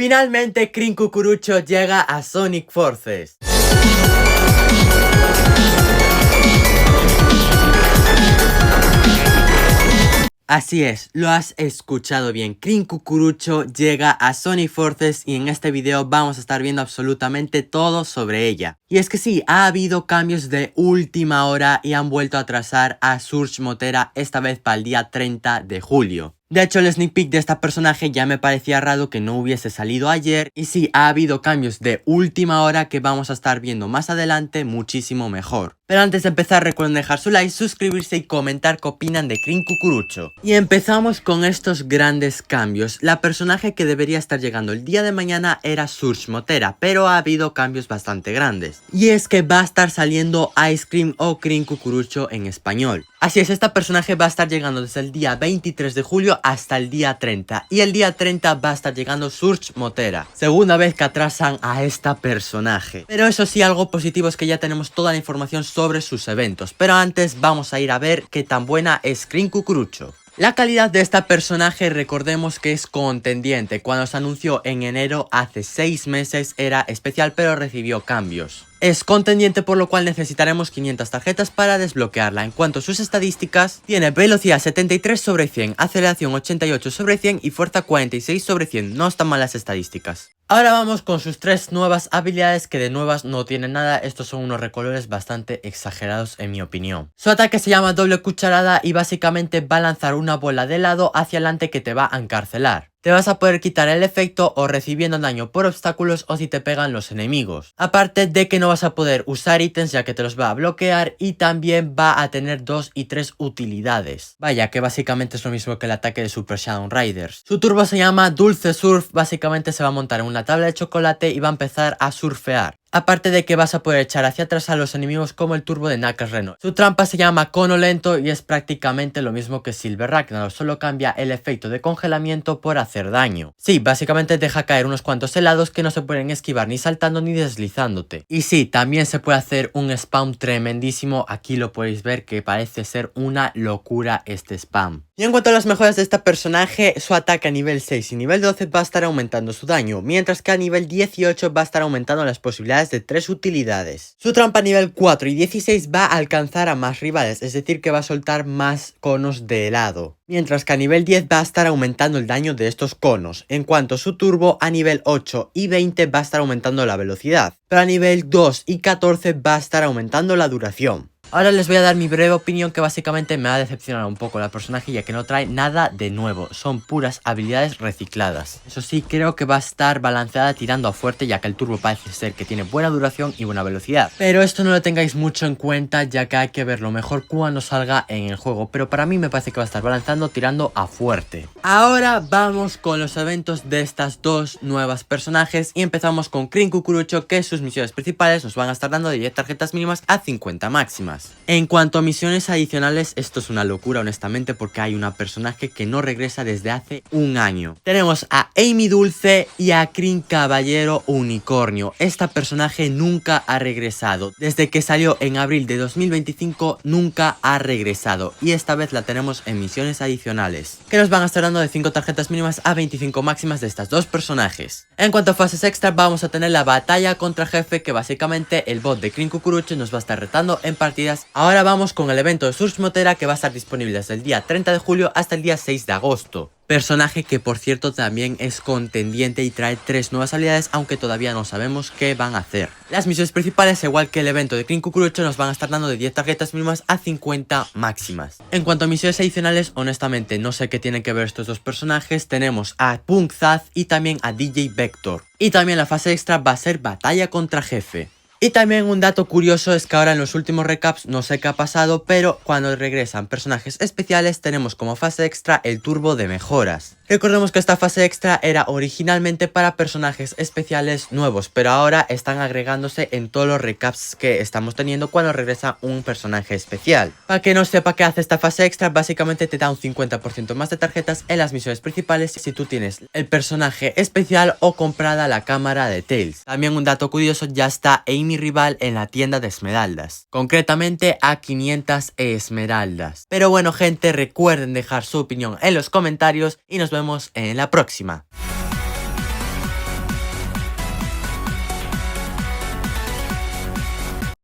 Finalmente Crin Cucurucho llega a Sonic Forces. Así es, lo has escuchado bien, Crin Cucurucho llega a Sonic Forces y en este video vamos a estar viendo absolutamente todo sobre ella. Y es que sí, ha habido cambios de última hora y han vuelto a atrasar a Surge Motera esta vez para el día 30 de julio. De hecho, el sneak peek de esta personaje ya me parecía raro que no hubiese salido ayer. Y sí, ha habido cambios de última hora que vamos a estar viendo más adelante muchísimo mejor. Pero antes de empezar, recuerden dejar su like, suscribirse y comentar qué opinan de Crin Cucurucho. Y empezamos con estos grandes cambios. La personaje que debería estar llegando el día de mañana era Surge Motera, pero ha habido cambios bastante grandes. Y es que va a estar saliendo Ice Cream o Crin Cucurucho en español. Así es, esta personaje va a estar llegando desde el día 23 de julio hasta el día 30. Y el día 30 va a estar llegando Surge Motera. Segunda vez que atrasan a esta personaje. Pero eso sí, algo positivo es que ya tenemos toda la información sobre sus eventos. Pero antes vamos a ir a ver qué tan buena es Crin Cucurucho. La calidad de esta personaje, recordemos que es contendiente. Cuando se anunció en enero hace 6 meses era especial, pero recibió cambios. Es contendiente, por lo cual necesitaremos 500 tarjetas para desbloquearla. En cuanto a sus estadísticas, tiene velocidad 73 sobre 100, aceleración 88 sobre 100 y fuerza 46 sobre 100. No están malas estadísticas. Ahora vamos con sus 3 nuevas habilidades, que de nuevas no tienen nada. Estos son unos recolores bastante exagerados en mi opinión. Su ataque se llama doble cucharada y básicamente va a lanzar una bola de lado hacia adelante que te va a encarcelar. Te vas a poder quitar el efecto o recibiendo daño por obstáculos o si te pegan los enemigos. Aparte de que no vas a poder usar ítems ya que te los va a bloquear, y también va a tener 2 y 3 utilidades. Vaya, que básicamente es lo mismo que el ataque de Super Shadow Riders. Su turbo se llama Dulce Surf, básicamente se va a montar en una tabla de chocolate y va a empezar a surfear. Aparte de que vas a poder echar hacia atrás a los enemigos como el turbo de Knuckles Reno. Su trampa se llama Cono Lento y es prácticamente lo mismo que Silver Ragnarok, solo cambia el efecto de congelamiento por hacer daño. Sí, básicamente deja caer unos cuantos helados que no se pueden esquivar ni saltando ni deslizándote. Y sí, también se puede hacer un spam tremendísimo, aquí lo podéis ver que parece ser una locura este spam. Y en cuanto a las mejoras de este personaje, su ataque a nivel 6 y nivel 12 va a estar aumentando su daño, mientras que a nivel 18 va a estar aumentando las posibilidades de 3 utilidades. Su trampa a nivel 4 y 16 va a alcanzar a más rivales, es decir que va a soltar más conos de helado. Mientras que a nivel 10 va a estar aumentando el daño de estos conos. En cuanto a su turbo, a nivel 8 y 20 va a estar aumentando la velocidad. Pero a nivel 2 y 14 va a estar aumentando la duración. Ahora les voy a dar mi breve opinión, que básicamente me ha decepcionado un poco la personaje ya que no trae nada de nuevo, son puras habilidades recicladas. Eso sí, creo que va a estar balanceada tirando a fuerte ya que el turbo parece ser que tiene buena duración y buena velocidad. Pero esto no lo tengáis mucho en cuenta ya que hay que verlo mejor cuando salga en el juego, pero para mí me parece que va a estar balanceando tirando a fuerte. Ahora vamos con los eventos de estas dos nuevas personajes y empezamos con Crin Cucurucho, que sus misiones principales nos van a estar dando de 10 tarjetas mínimas a 50 máximas. En cuanto a misiones adicionales, esto es una locura honestamente porque hay una personaje que no regresa desde hace un año. Tenemos a Amy Dulce y a Crin Caballero Unicornio. Esta personaje nunca ha regresado. Desde que salió en abril de 2025 nunca ha regresado. Y esta vez la tenemos en misiones adicionales, que nos van a estar dando de 5 tarjetas mínimas a 25 máximas de estas dos personajes. En cuanto a fases extra, vamos a tener la batalla contra jefe, que básicamente el bot de Crin Cucurucho nos va a estar retando en partidas. Ahora vamos con el evento de Surge Motera, que va a estar disponible desde el día 30 de julio hasta el día 6 de agosto. Personaje que por cierto también es contendiente y trae 3 nuevas habilidades, aunque todavía no sabemos qué van a hacer. Las misiones principales, igual que el evento de Crin Cucurucho, nos van a estar dando de 10 tarjetas mínimas a 50 máximas. En cuanto a misiones adicionales, honestamente no sé qué tienen que ver estos dos personajes. Tenemos a Punk Zaz y también a DJ Vector. Y también la fase extra va a ser batalla contra jefe. Y también un dato curioso es que ahora en los últimos recaps no sé qué ha pasado, pero cuando regresan personajes especiales tenemos como fase extra el turbo de mejoras. Recordemos que esta fase extra era originalmente para personajes especiales nuevos, pero ahora están agregándose en todos los recaps que estamos teniendo cuando regresa un personaje especial. Para que no sepa qué hace esta fase extra, básicamente te da un 50% más de tarjetas en las misiones principales si tú tienes el personaje especial o comprada la cámara de Tails. También un dato curioso, ya está Amy Rival en la tienda de esmeraldas, concretamente a 500 esmeraldas. Pero bueno gente, recuerden dejar su opinión en los comentarios y nos vemos en la próxima.